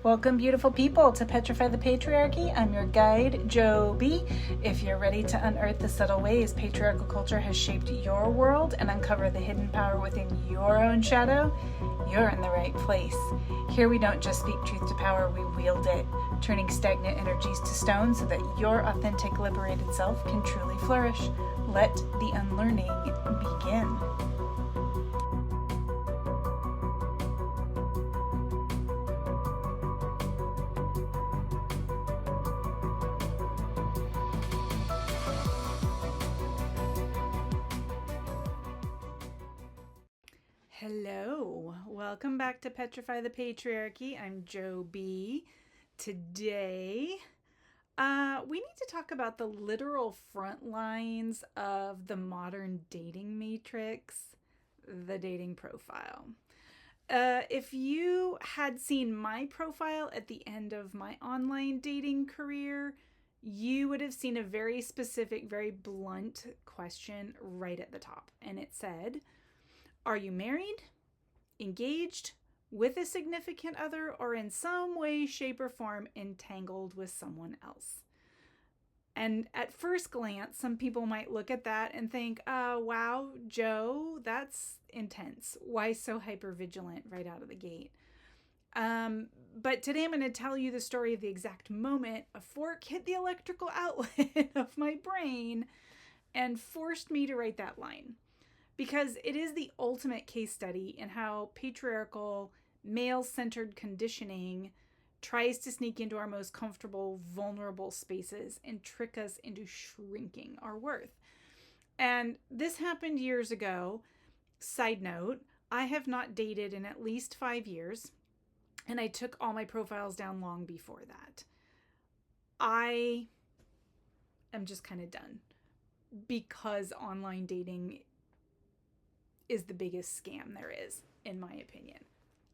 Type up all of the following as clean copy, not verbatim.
Welcome, beautiful people, to Petrify the Patriarchy. I'm your guide, Joe B. If you're ready to unearth the subtle ways patriarchal culture has shaped your world and uncover the hidden power within your own shadow, you're in the right place. Here we don't just speak truth to power, we wield it, turning stagnant energies to stone so that your authentic, liberated self can truly flourish. Let the unlearning begin. Hello, welcome back to Petrify the Patriarchy. I'm Joe B. Today, we need to talk about the literal front lines of the modern dating matrix, the dating profile. If you had seen my profile at the end of my online dating career, you would have seen a very specific, very blunt question right at the top. And it said, are you married, engaged, with a significant other, or in some way, shape, or form entangled with someone else? And at first glance, some people might look at that and think, wow, Joe, that's intense. Why so hypervigilant right out of the gate? But today I'm going to tell you the story of the exact moment a fork hit the electrical outlet of my brain and forced me to write that line. Because it is the ultimate case study in how patriarchal, male-centered conditioning tries to sneak into our most comfortable, vulnerable spaces and trick us into shrinking our worth. And this happened years ago. Side note, I have not dated in at least 5 years, and I took all my profiles down long before that. I am just kind of done because online dating is the biggest scam there is, in my opinion.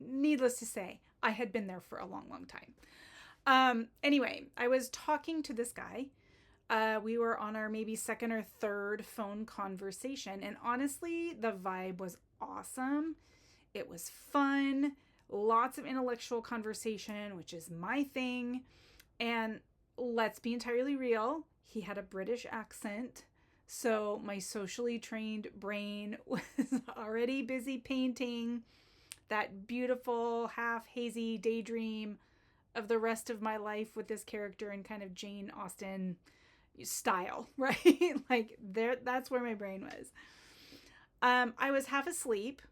Needless to say, I had been there for a long, long time. Anyway, I was talking to this guy. We were on our maybe second or third phone conversation, and honestly, the vibe was awesome. It was fun, lots of intellectual conversation, which is my thing. And let's be entirely real, he had a British accent. So my socially trained brain was already busy painting that beautiful, half hazy daydream of the rest of my life with this character in kind of Jane Austen style, right? That's where my brain was. I was half asleep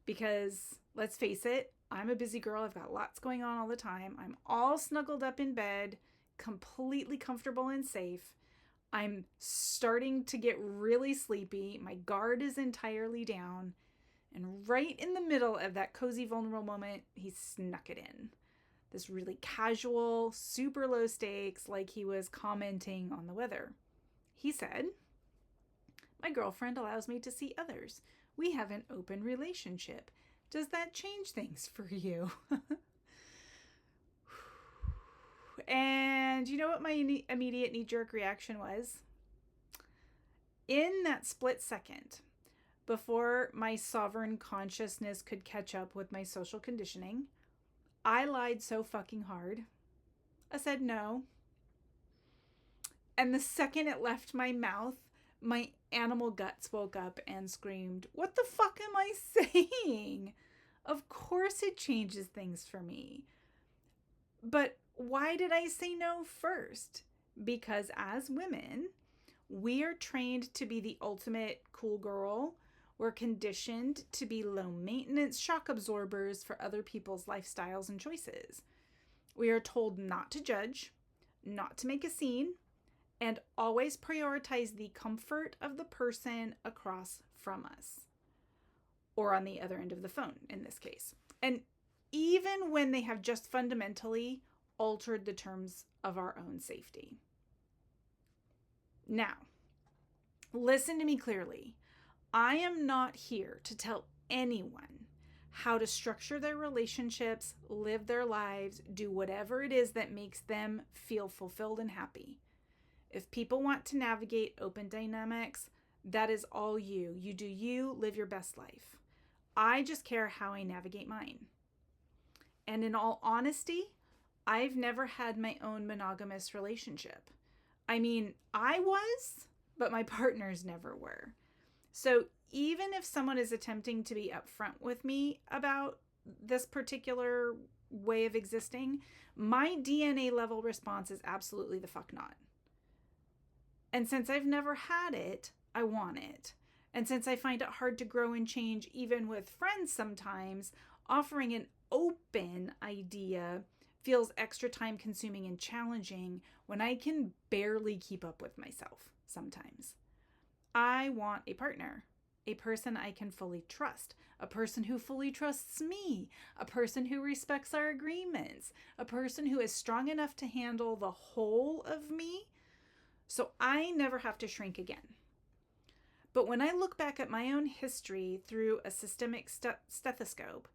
because, let's face it, I'm a busy girl. I've got lots going on all the time. I'm all snuggled up in bed, completely comfortable and safe. I'm starting to get really sleepy. My guard is entirely down. And right in the middle of that cozy, vulnerable moment, he snuck it in. This really casual, super low stakes, like he was commenting on the weather. He said, my girlfriend allows me to see others. We have an open relationship. Does that change things for you? And you know what my immediate knee-jerk reaction was? In that split second, before my sovereign consciousness could catch up with my social conditioning, I lied so fucking hard. I said no. And the second it left my mouth, my animal guts woke up and screamed, what the fuck am I saying? Of course it changes things for me. But why did I say no first? Because as women, we are trained to be the ultimate cool girl. We're conditioned to be low maintenance shock absorbers for other people's lifestyles and choices. We are told not to judge, not to make a scene, and always prioritize the comfort of the person across from us, or on the other end of the phone in this case. And even when they have just fundamentally altered the terms of our own safety. Now, listen to me clearly. I am not here to tell anyone how to structure their relationships, live their lives, do whatever it is that makes them feel fulfilled and happy. If people want to navigate open dynamics, that is all you. You do you, live your best life. I just care how I navigate mine. And in all honesty, I've never had my own monogamous relationship. I mean, I was, but my partners never were. So even if someone is attempting to be upfront with me about this particular way of existing, my DNA level response is absolutely the fuck not. And since I've never had it, I want it. And since I find it hard to grow and change even with friends sometimes, offering an open idea feels extra time consuming and challenging when I can barely keep up with myself sometimes. I want a partner, a person I can fully trust, a person who fully trusts me, a person who respects our agreements, a person who is strong enough to handle the whole of me so I never have to shrink again. But when I look back at my own history through a systemic stethoscope,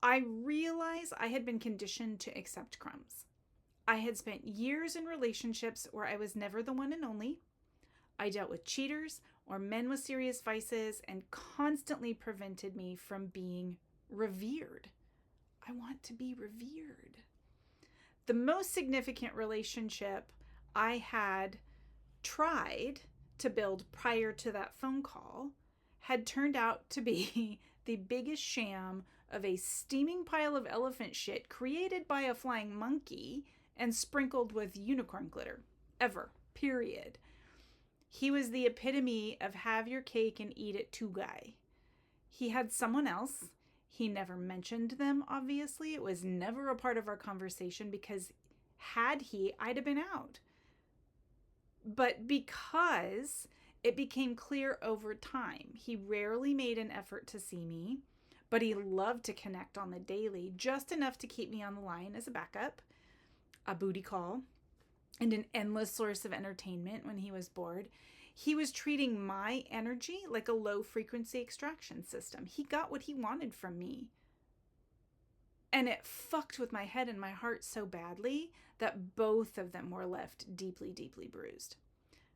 I realize I had been conditioned to accept crumbs. I had spent years in relationships where I was never the one and only. I dealt with cheaters or men with serious vices and constantly prevented me from being revered. I want to be revered. The most significant relationship I had tried to build prior to that phone call had turned out to be the biggest sham of a steaming pile of elephant shit created by a flying monkey and sprinkled with unicorn glitter. Ever. Period. He was the epitome of have your cake and eat it too guy. He had someone else. He never mentioned them, obviously. It was never a part of our conversation because had he, I'd have been out. But because it became clear over time, he rarely made an effort to see me, but he loved to connect on the daily, just enough to keep me on the line as a backup, a booty call, and an endless source of entertainment when he was bored. He was treating my energy like a low-frequency extraction system. He got what he wanted from me. And it fucked with my head and my heart so badly that both of them were left deeply, deeply bruised.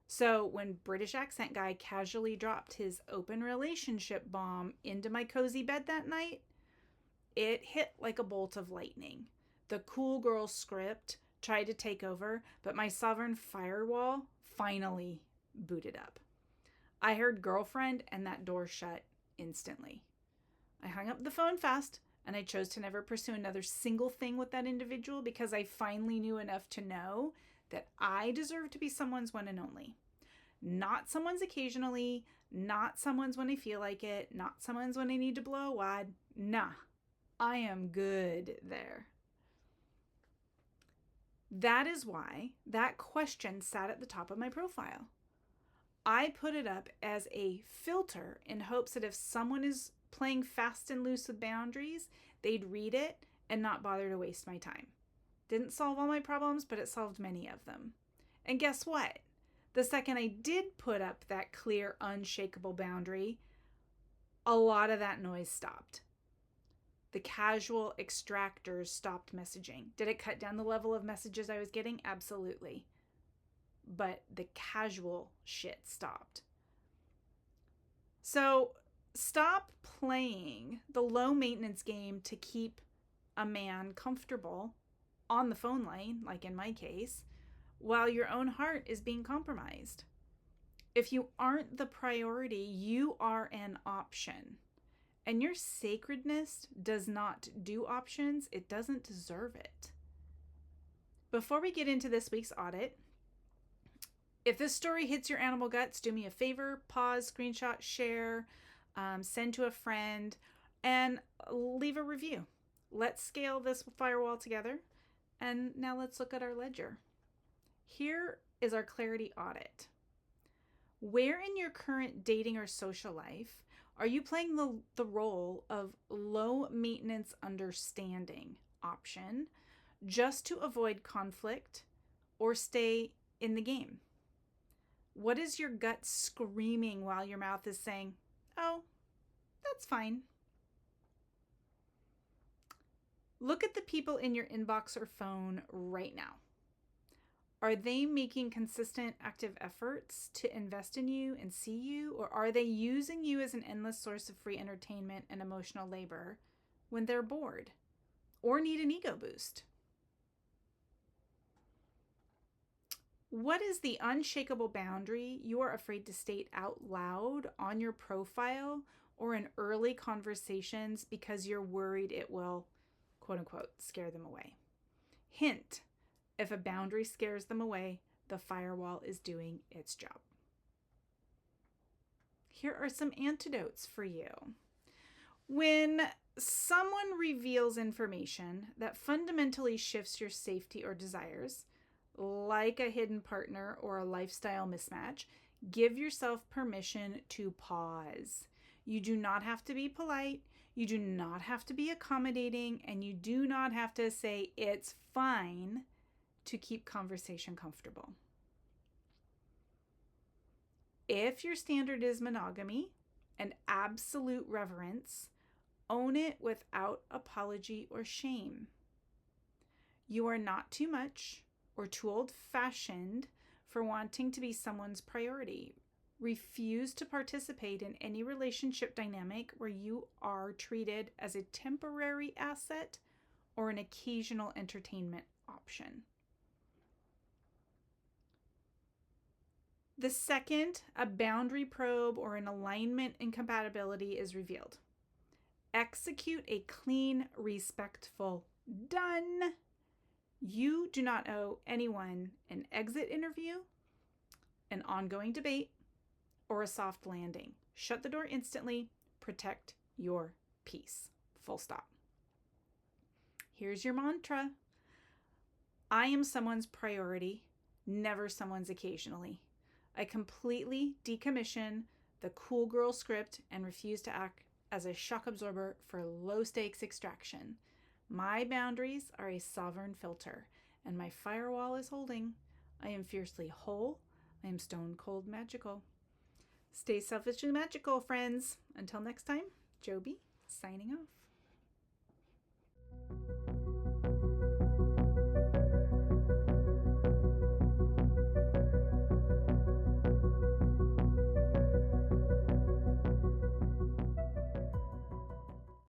So when British accent guy casually dropped his open relationship bomb into my cozy bed that night, it hit like a bolt of lightning. The cool girl script tried to take over, but my sovereign firewall finally booted up. I heard girlfriend and that door shut instantly. I hung up the phone fast, and I chose to never pursue another single thing with that individual because I finally knew enough to know that I deserve to be someone's one and only. Not someone's occasionally, not someone's when I feel like it, not someone's when I need to blow a wad. Nah, I am good there. That is why that question sat at the top of my profile. I put it up as a filter in hopes that if someone is playing fast and loose with boundaries, they'd read it and not bother to waste my time. Didn't solve all my problems, but it solved many of them. And guess what? The second I did put up that clear, unshakable boundary, a lot of that noise stopped. The casual extractors stopped messaging. Did it cut down the level of messages I was getting? Absolutely. But the casual shit stopped. So stop playing the low maintenance game to keep a man comfortable on the phone line, like in my case, while your own heart is being compromised. If you aren't the priority, you are an option. And your sacredness does not do options. It doesn't deserve it. Before we get into this week's audit, if this story hits your animal guts, do me a favor, pause, screenshot, share, send to a friend, and leave a review. Let's scale this firewall together. And now let's look at our ledger. Here is our clarity audit. Where in your current dating or social life are you playing the role of low maintenance understanding option just to avoid conflict or stay in the game? What is your gut screaming while your mouth is saying, oh, that's fine? Look at the people in your inbox or phone right now. Are they making consistent active efforts to invest in you and see you? Or are they using you as an endless source of free entertainment and emotional labor when they're bored or need an ego boost? What is the unshakable boundary you are afraid to state out loud on your profile or in early conversations because you're worried it will, quote unquote, scare them away? Hint, if a boundary scares them away, the firewall is doing its job. Here are some antidotes for you. When someone reveals information that fundamentally shifts your safety or desires, like a hidden partner or a lifestyle mismatch, give yourself permission to pause. You do not have to be polite, you do not have to be accommodating, and you do not have to say it's fine to keep conversation comfortable. If your standard is monogamy and absolute reverence, own it without apology or shame. You are not too much or too old-fashioned for wanting to be someone's priority. Refuse to participate in any relationship dynamic where you are treated as a temporary asset or an occasional entertainment option. The second, a boundary probe or an alignment incompatibility is revealed. Execute a clean, respectful done. You do not owe anyone an exit interview, an ongoing debate, or a soft landing. Shut the door instantly. Protect your peace. Full stop. Here's your mantra. I am someone's priority, never someone's occasionally. I completely decommission the cool girl script and refuse to act as a shock absorber for low-stakes extraction. My boundaries are a sovereign filter, and my firewall is holding. I am fiercely whole. I am stone cold magical. Stay selfishly magical, friends. Until next time, Joby, signing off.